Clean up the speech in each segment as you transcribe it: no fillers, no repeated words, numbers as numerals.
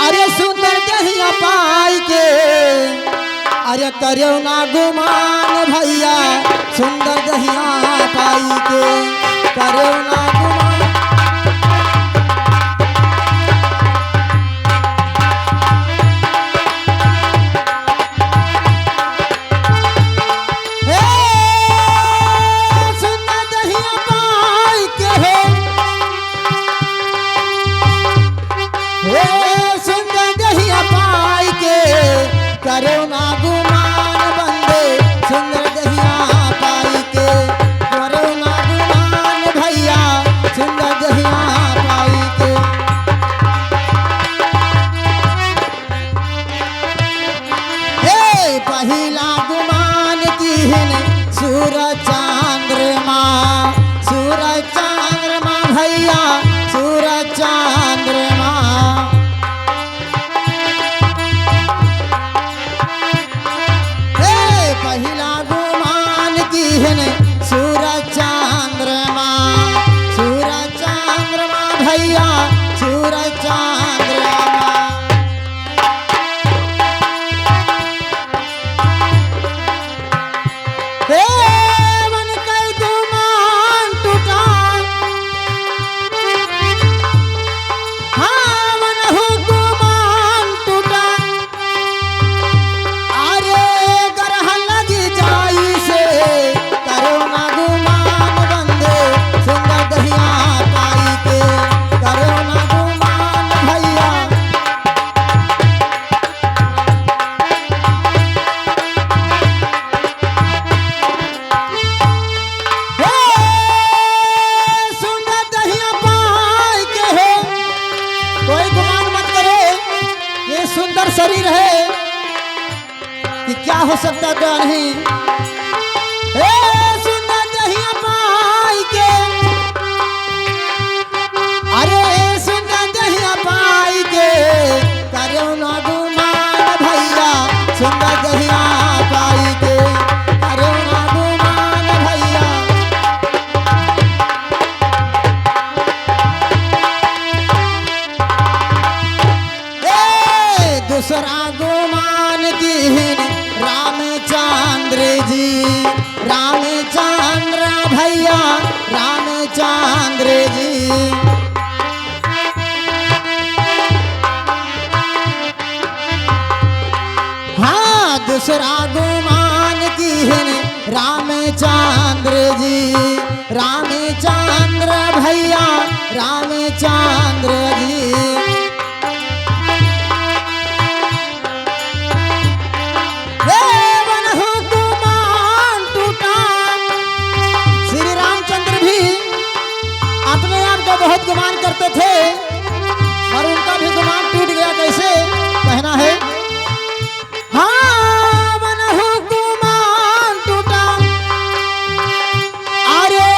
अरे सुंदर दहिया पाई के अरे करो ना गुमान भैया सुंदर दहिया पाई के करो ना गुमान। करो ना गुमान बंदे सुंदर दहिया पाई के करो ना गुमान भैया सुंदर दहिया पाई के। हे पहिला गुमान किहन सूरज चंद्रमा भैया सूरज चंद्रमा। पहिला गुमान किहन सूरज चंद्रमा भैया सूरज चंद्रमा। हे मन कई गुमान टूटा हाँ मन हो गुमान टूटा। अरे करो ना गुमान बंदे सुंदर दहिया पाई के करो ना गुमान भैया। सुंदर दहिया पाई के हो कोई गुमान मत करो ये सुंदर शरीर है कि क्या हो सकता क्या नहीं। सुंदर दहिया पाई के अरे सुंदर दहिया पाई के करो ना गुमान भैया सुंदर दहिया पाई के करो ना गुमान भैया। दूसरा गुमान किहन रामचंद्र जी रामचंद्र भैया रामचंद्र जी। हाँ दूसरा गुमान किहन रामचंद्र जी रामचंद्र भैया रामचंद्र जी। अपने आप को बहुत गुमान करते थे और उनका भी गुमान टूट गया। कैसे कहना है हाँ मन हो गुमान टूटा। अरे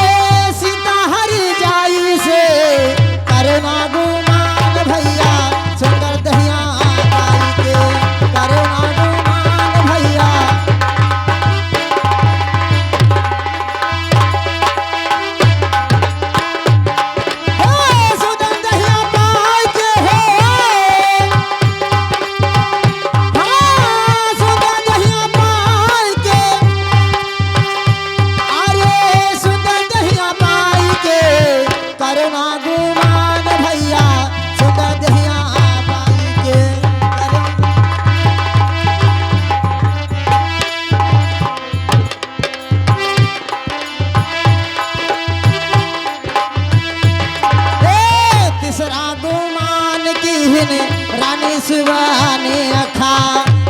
सीता हरि जाई से करो ना गुमान भैया सुंदर दहिया पाई के करो ना गुमान भैया।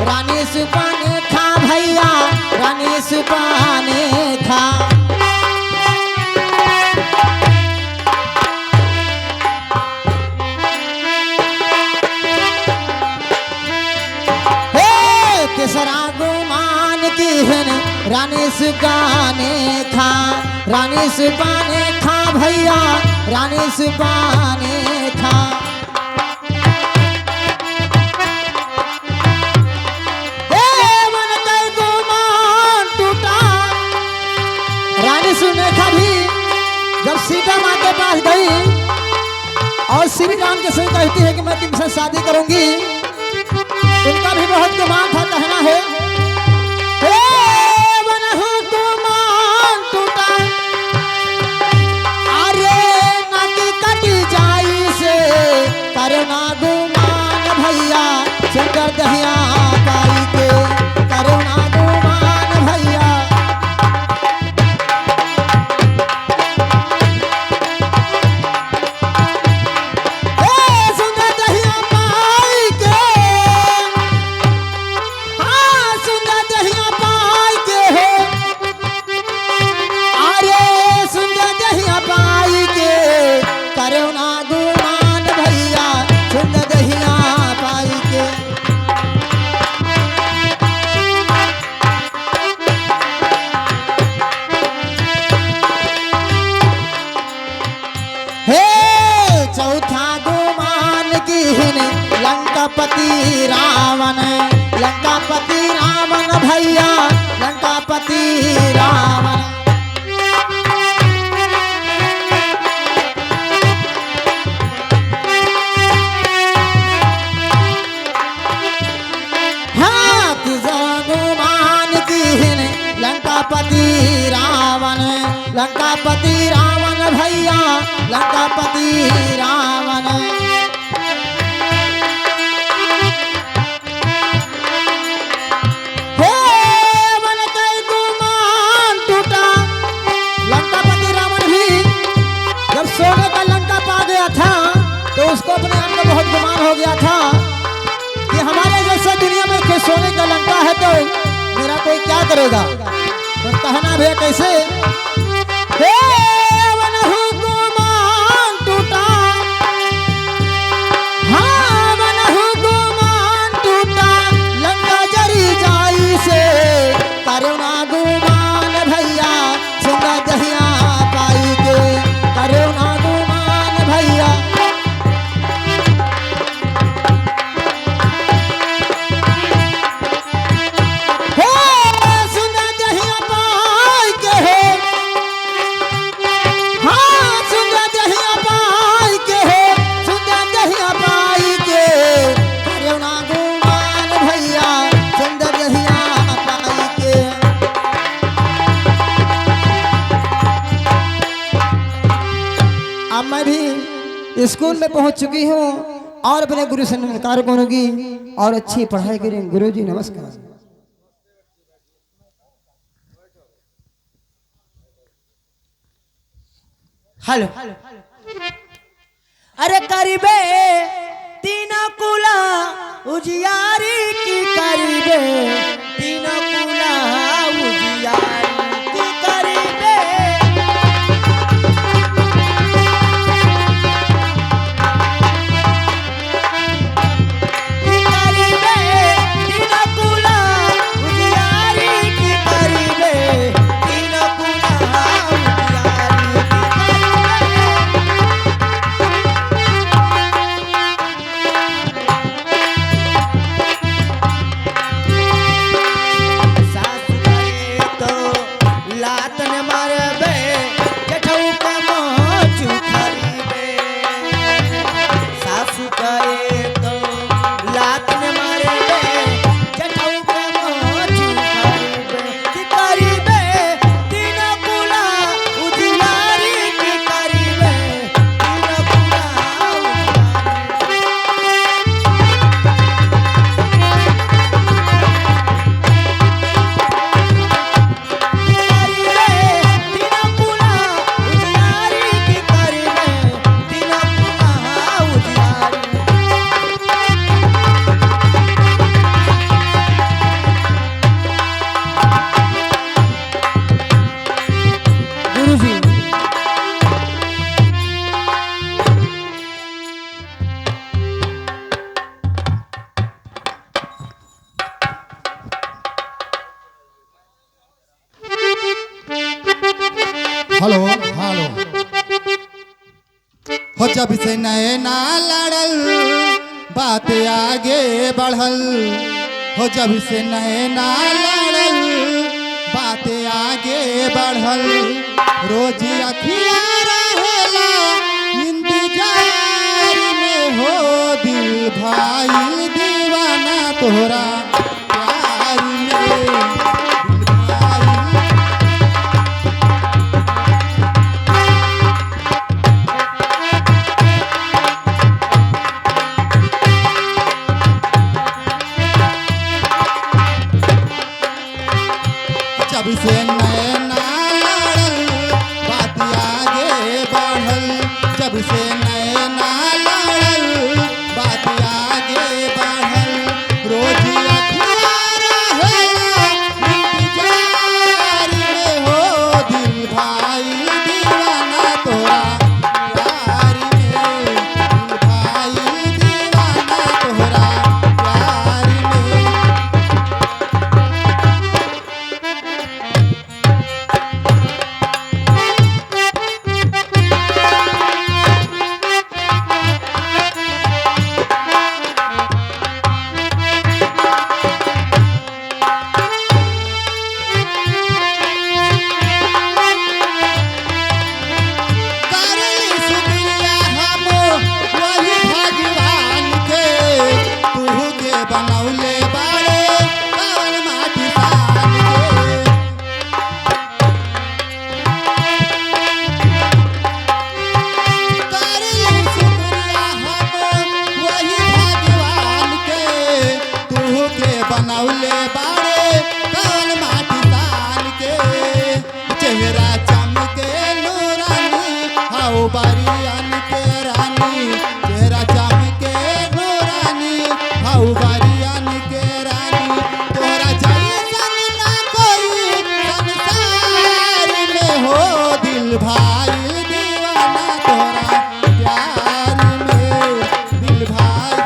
रानी सुबाने खा भैया रानी सुबाने खा। तीसरा गुमान किहन रानी सुबाने खा भैया रानी सुबाने खा। सुनेखा भी जब सीता माँ के पास गई और श्री राम के संग कहती है कि मैं तुमसे शादी करूंगी, उनका भी बहुत गुमान था, कहना है हे बनहु गुमान टूटा, अरे नाकी कटी जाई से करना गुमान भैया सुंदर दहिया पाई के, करना गुमान भैया। चौथा गुमान की लंकापति रावण, लंकापति रावण भैया, लंकापति रावण। हाँ तीसरा गुमान की लंकापति रावण, लंकापति रावण भैया, लंकापति रावण। हे मन कई गुमान टूटा, लंकापति रावण भी जब सोने का लंका पा गया था तो उसको अपने आप में बहुत गुमान हो गया था कि हमारे जैसा दुनिया में के सोने का लंका है तो मेरा कोई क्या करेगा। तो कहना भी कैसे हे बनहु गुमान टूटा, हाँ बनहु गुमान टूटा, लंका जरी जाई से करुणा गुमान भैया सुंदर दहिया पाई के, करुणा गुमान भैया। अब मैं भी स्कूल में पहुंच चुकी हूं और अपने गुरु से नमस्कार करूंगी और अच्छी पढ़ाई करेंगे। गुरु जी नमस्कार। हेलो अरे करीबे तीन कुला उजियारी की, करीबे तीन कुला उजियारी की, करीबे की, करीबे तीन कुला उजियारी की, करीबे तीन कुला उजियारी की। सासु करे तो लातन मारबे, जेठऊ का मोचू खरीबे। सासु करे तो लातन मारबे, जेठऊ का मोचू खरीबे। की करीबे तीन कुला उजियारी की, करीबे तीन कुला गुरु जी हेलो हेलो हो जब से नए ना लड़ल बात आगे बढ़ल, हो जब से नए ना लड़ल बात आगे बढ़ल, रोज अखिया रहेला इंतजार में हो दिल भाई दीवाना तोहरा प्यार में दिल भाई जब से नैना लड़ल बात आगे बढ़ल जब से नैना लड़ल बात आगे बढ़ल रोज अखबार है इंतजार में हो दिल भाई दीवाना तोरा प्यार में दिल भाई दीवाना तोरा प्यार में करली शुक्रिया हम वही भगवान के तू के बनौले बारे कवन माटी सान के करली शुक्रिया हम वही भगवान के तू के बनौले बारे कवन माटी सान के चेहरा चमके नूरानी हाउ बारियान के रानी चेहरा चमके नूरानी हाउ बारियान के रानी तोरा जैसन ना कोई संसार में हो दिल भाई दीवाना तोरा प्यार में दिल भाई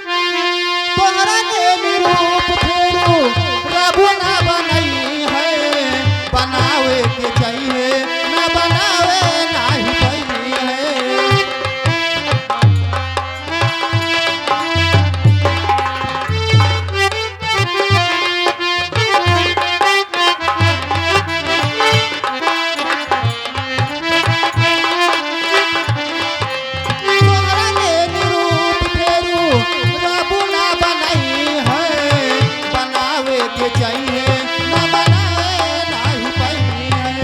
तोहरा के निरूप फेरू प्रभु ना बनई है बनावे के चाहिए ना बनावे नाही पई है तोहरा के निरूप फेरू प्रभु ना बनई है बनावे के चाहिए ना बनावे नाही पई है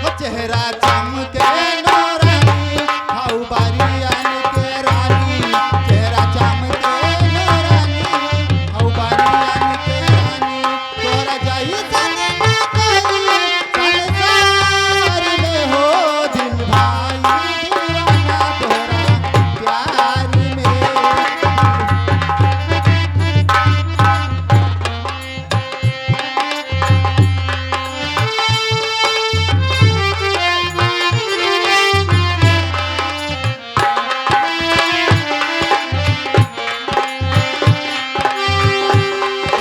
हो चेहरा चमके नूरानी हाउ बारियान के रानी चेहरा चमके नूरानी हाउ बारियान के रानी तोरा जैसन ना कोई संसार में हो दिल भाई दीवाना तोरा प्यार में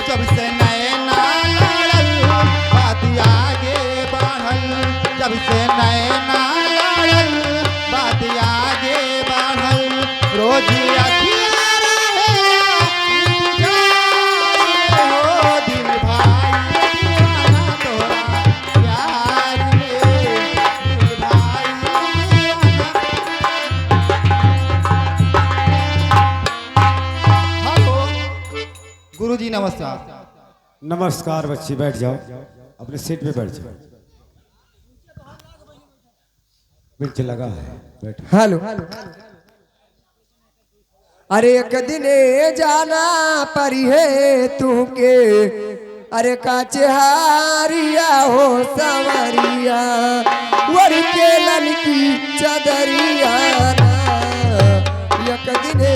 जब से नैना लड़ल बात आगे बढ़ल जब से नैना लड़ल बात आगे बढ़ल रोज अखियाँ रहेला इंतजार में हो दिल भाई दीवाना तोरा प्यार में दिल भाई दीवाना हेलो गुरुजी नमस्कार नमस्कार बच्ची बैठ जाओ अपने सीट पे बैठ जाओ बेंच लगा है बैठ हेलो अरे एक दिन जाना परी है तू के अरे काचे हारिया हो सवरिया वर के लन की चदरिया एक दिन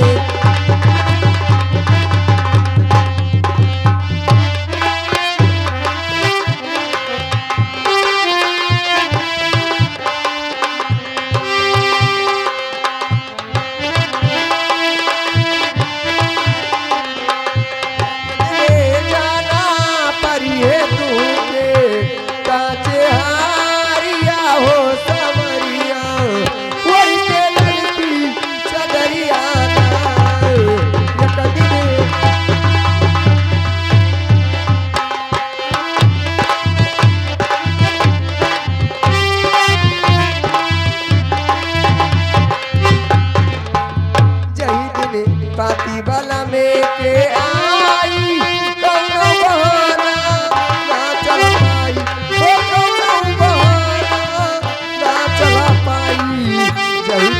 जाना परी है तू के काचे हारिया हो सवरिया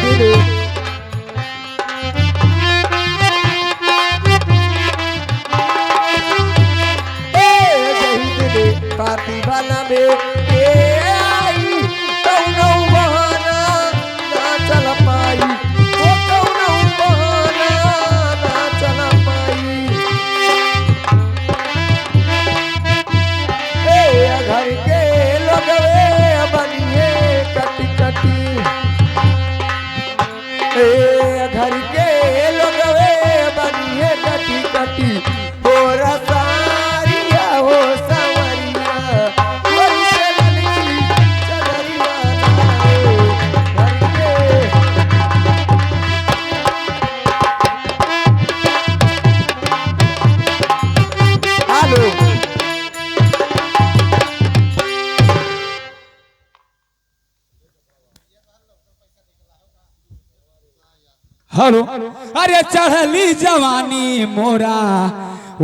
दिल पाती बना में के आई कौनो बहाना ना चल पाई ओ कौनो बहाना ना चल पाई ए घर के लोगवे बनिए कटी कटी ए घर के लोगवे बनिए कटी कटी हो रसारिया हो हेलो अरे चढ़ली जवानी मोरा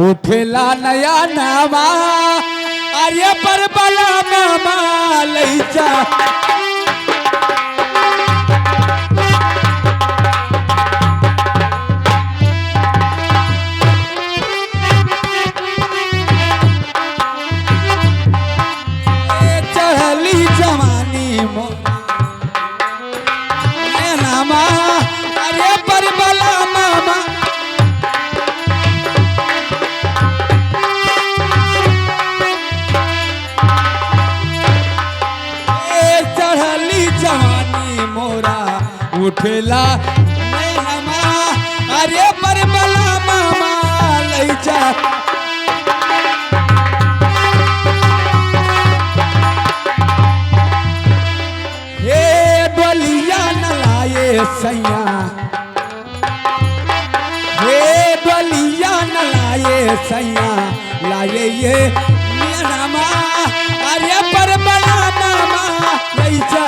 उठेला नया नामा अरे पर बला नामा लैचा चढ़ली जवानी मोरा नया नामा अरे पर बला मामा चढ़ली जवानी मोरा उठेला नैनमा अरे पर बला मामा लैचा हे डोलिया न लाए सैया हे डोलिया न लाए सैया लाए ये नामा अरे पर बला नामा लैचा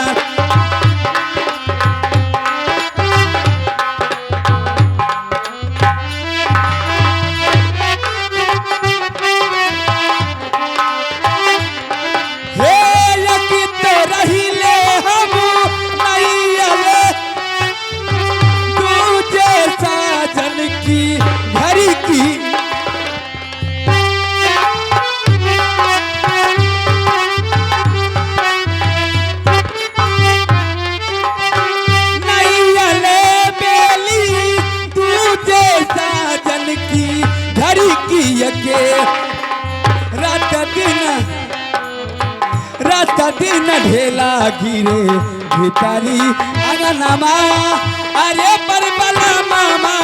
हे यकित रहिले हम नहीं अले तुझे साजन की घर की नहीं अले बेली तुझे साजन की घर की यके रात दिन ढेला गिरे भितारी अगनमा अरे पर बला मामा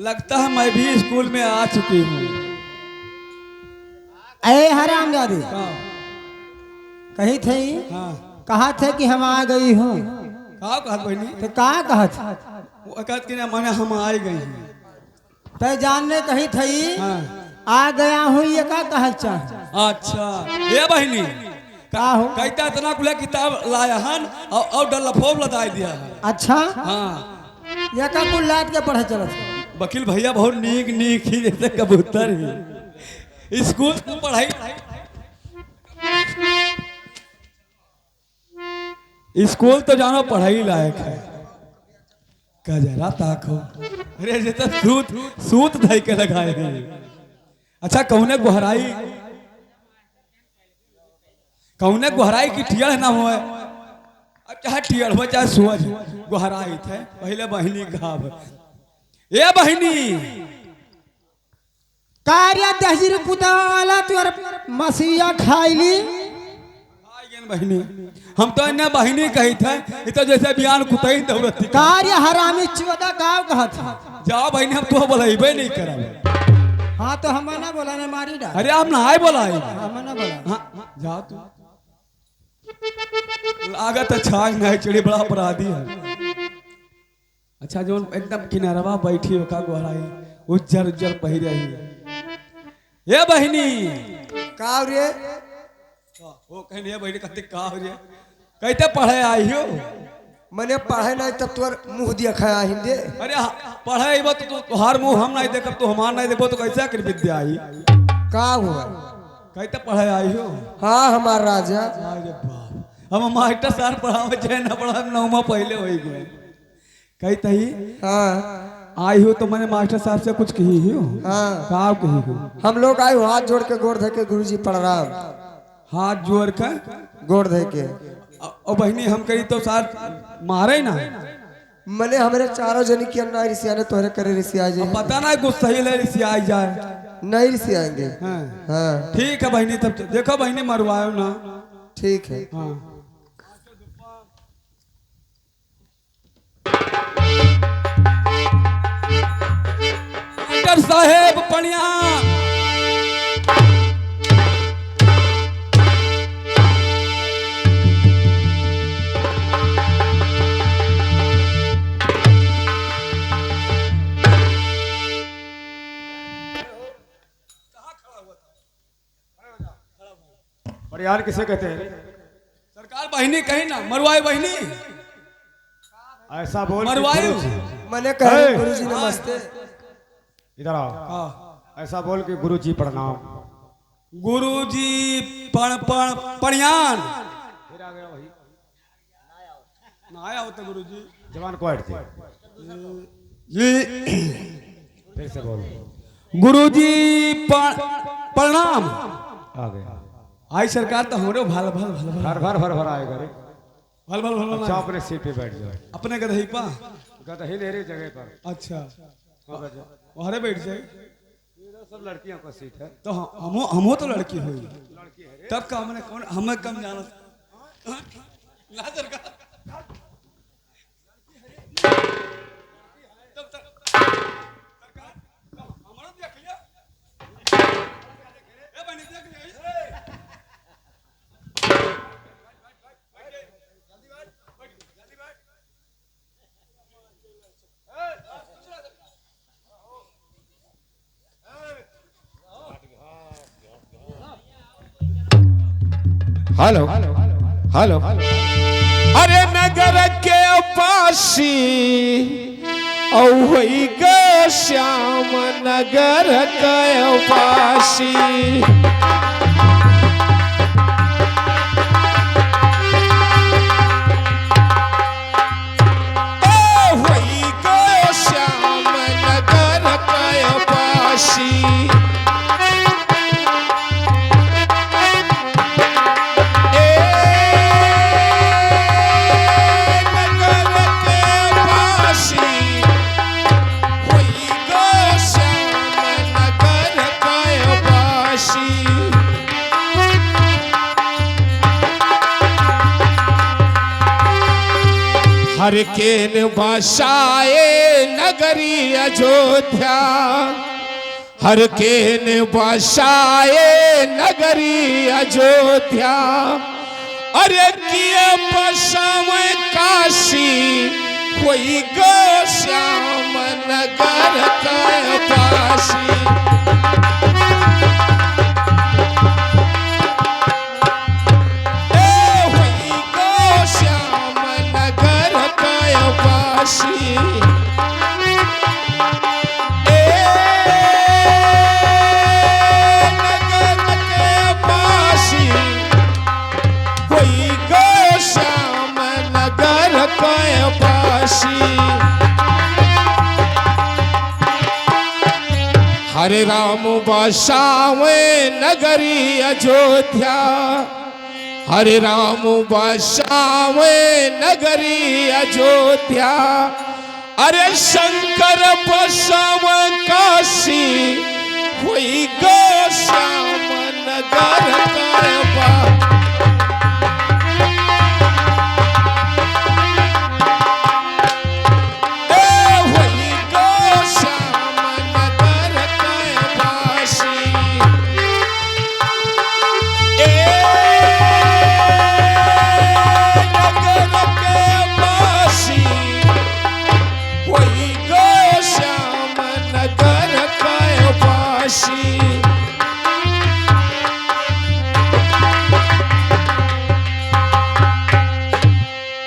लगता है मैं भी स्कूल में आ चुकी हूँ। अरे हराम दादी कही थे हाँ कहा थे कि हम आ गई हूँ कहा कहत बहनी तो कहा कहत वो कहत कि ना माने हम आ गई हैं। तय जानने कही थी हाँ आ गया हूँ ये का कहत चाह अच्छा ये बहनी का हो कहता इतना कुल किताब लाया हन और डल्लफोब लदाई दिया है। अच्छा हाँ ये का कुल लाद के पढ़े चलत वकील भैया बहुत नीक नीक ही जैसे कबूतर ही स्कूल की पढ़ाई स्कूल तो जानो पढ़ाई लायक है का जरा ताको अरे जैसे सूत सूत धई के लगाए हैं। अच्छा कौने गुहराई की टियर ना हुआ अब चाहे टियर हो चाहे सूअज गुहराई थे पहले बहनी घाव ए बहनी कार्य तहजीर पुताला तुर मसीहा खाईली बहनी हम तो इन्हें बहनी कही थे ये तो जैसे बयान कुतई दौड़ती कार्य हरामी चौदह गाँव कहत जाओ बहनी हम तो बोलेबे नहीं करा। हाँ तो हम ना बोला ने मारी डाल अरे आप ना बोला हम ना बोला हाँ जाओ तू लागत छाग नहीं चिड़ी बड़ा अपराधी है। अच्छा जो एकदम किनारवा बैठी हो का गोहराई उज्जर उज्जर पहिरे ही ये बहनी का रे वो कहने बहनी कहते का हो रे कहते पढ़े आई हो। मैंने पढ़े नहीं तब तोर मुंह दिया खाया हिंदे। अरे पढ़े अइबो तो तुहार मुंह हम नहीं देखब, तो हमार नहीं देखबो तो कैसे कर विद्या आई। का हुआ? कहते पढ़े आई हो। हाँ हमार राजा। अरे बाप, हम मास्टर सार पढ़ावे चाहे ना पढ़ावे, नौमा पहले हो गए। कहते ही हाँ आई हो तो मैंने मास्टर साहब से कुछ कही हो। हाँ का कही हो? हम लोग आए हो हाथ जोड़ के गोड़ धे के गुरुजी प्रणाम। हाथ जोड़ कर गोड़ धे के और बहनी हम करी तो सार मारे ना। मने हमारे चारों जनी की अन्ना रिसिया ने तोहरे करे रिसिया जाए। पता ना गुस्सा ही ले रिसी आई जाए। नहीं रिसियाएंगे। हाँ हाँ ठीक है बहनी, तब देखो बहनी मरवाओ ना। ठीक है। हाँ मास्टर साहेब पनिया। परियार किसे कहते हैं? सरकार बहनी कही ना मरवाए बहनी। ऐसा बोल कि मरवायो। गुरुजी, मने कहे हे! गुरुजी नमस्ते। इधर आओ। हाँ ऐसा बोल कि गुरुजी प्रणाम। गुरुजी पणियान फिर आ गया वही ना आया होता गुरुजी। जवान को हट दे। जी फिर से बोल। गुरुजी प्रणाम। आ गया। आई सरकार तो हमरे भल भल भल भल भर भर भर भर आएगा रे। भल भल भल अच्छा भल अपने सीट पे बैठ जाओ। अपने गधई पा। गदही मेरी जगह पर। अच्छा हाँ बैठ जाओ। वहां बैठ जाए। इधर सब लड़कियों का सीट है। तो हमो तो लड़की हुई तब का हमने कौन हमें कम जाना ना सरकार। तब सरकार हमारा देख लिया। ए बनी देख लिया। Hello hello. अरे नगर के पासी औई ग श्याम नगर के पासी। औई ग श्याम नगर के पासी। हर केन बसाए नगरी अयोध्या। हर केन बसाए नगरी अयोध्या। अरे किए बसाव काशी कोई गो श्याम नगर के पासी। हरे राम बसावे नगरी अयोध्या। हरे राम बसावे नगरी अयोध्या। अरे शंकर बसाव काशी हुई गो श्याम नगर के पासी।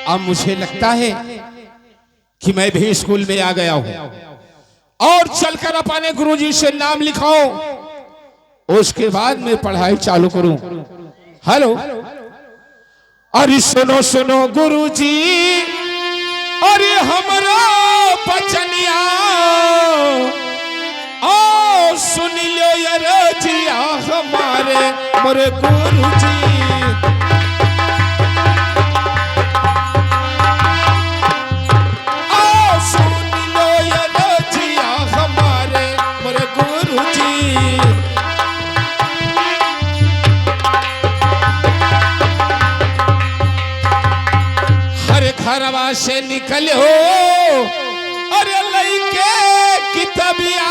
अब मुझे लगता है कि मैं भी स्कूल में आ गया हूं और चलकर अपने गुरुजी से नाम लिखाऊं, उसके बाद मैं पढ़ाई चालू करूं। हेलो, अरे सुनो सुनो गुरुजी, अरे हमारा बचनिया, ओ सुन लो ये रजिया हमारे मोरे गुरुजी। घरवा से निकलो अरे लइके किताबिया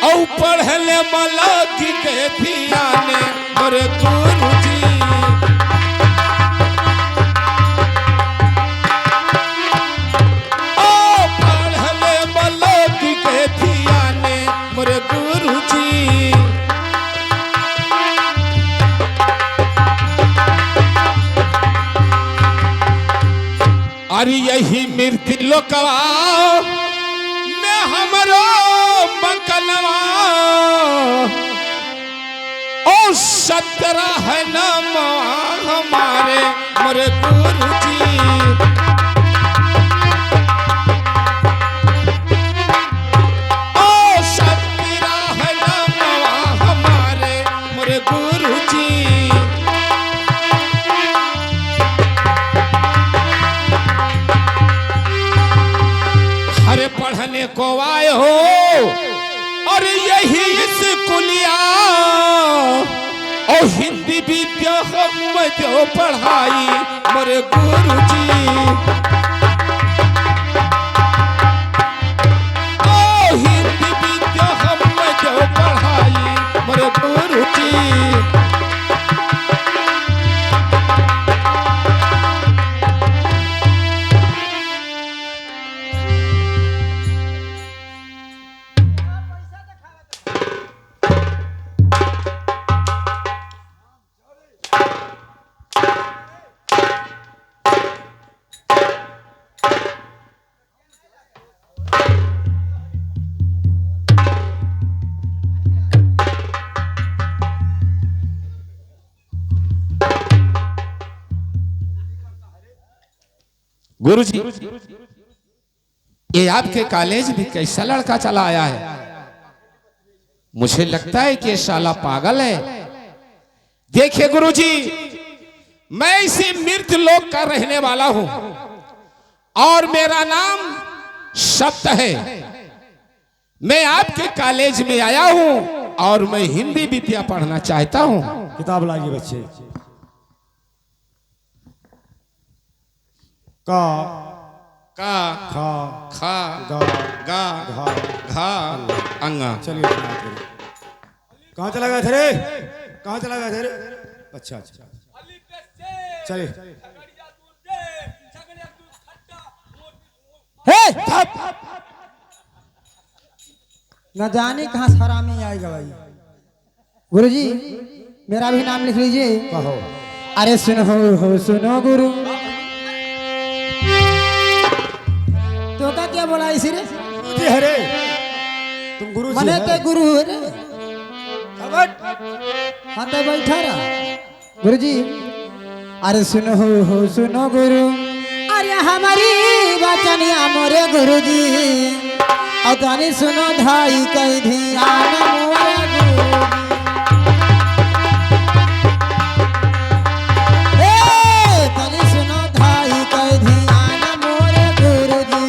औ पढ़ले मलकी के धियाने मोरे गुरुजी। ओ पढ़ले मलकी के धियाने मोरे गुरुजी। अरे यही मृत्यु लोकवा में हमरो मकनवा, ओ 17 है नाम हमारे मोरे गुरुजी। ओ 17 है नाम हमारे मोरे गुरुजी। अरे पढ़ने को आए हो और यही स्कूलिया और हिंदी विद्या हम जो पढ़ाई मोरे गुरुजी। ओ हिंदी विद्या हम जो पढ़ाई मोरे गुरुजी। गुरुजी, ये आपके कॉलेज में कैसा लड़का चला आया है? मुझे लगता है कि ये साला पागल है। देखिए गुरुजी, मैं इसी मृत्यु लोक का रहने वाला हूं और मेरा नाम सत्य है। मैं आपके कॉलेज में आया हूं और मैं हिंदी विद्या पढ़ना चाहता हूं। किताब लाइए बच्चे। का का खा खा गा गा घा घा अंगा। चलिए कहाँ चला गया थे रे? कहाँ चला गया थे रे? अच्छा अच्छा चलिए। न जाने कहाँ से हरामी आएगा भाई। गुरुजी, मेरा भी नाम लिख लीजिए। कहो। अरे सुनो सुनो गुरु। तो का क्या बोला इसी रे? जी हरे, तुम गुरु जी मने ते गुरु है रे। हाँ तो बैठा रहा। गुरुजी, अरे सुनो गुरु, अरे हमारी बचनिया मोरे गुरुजी, और तनी सुनो धाई कई ध्यान मोरे गुरुजी। तनी सुनो धाई कई ध्यान मोरे गुरुजी।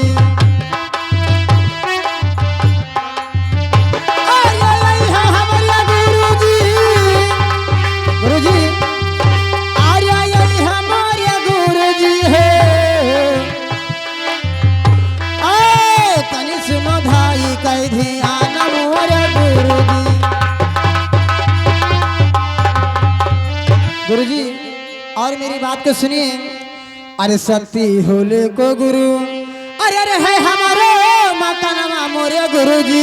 हमारे गुरुजी, गुरुजी हमारे गुरुजी है। तनी सुनो भाई कई ध्यान मोरे गुरुजी। गुरुजी, और मेरी बात को सुनिए। अरे शक्ति होले को गुरु, अरे है हमारे मकानमा मोरे गुरुजी।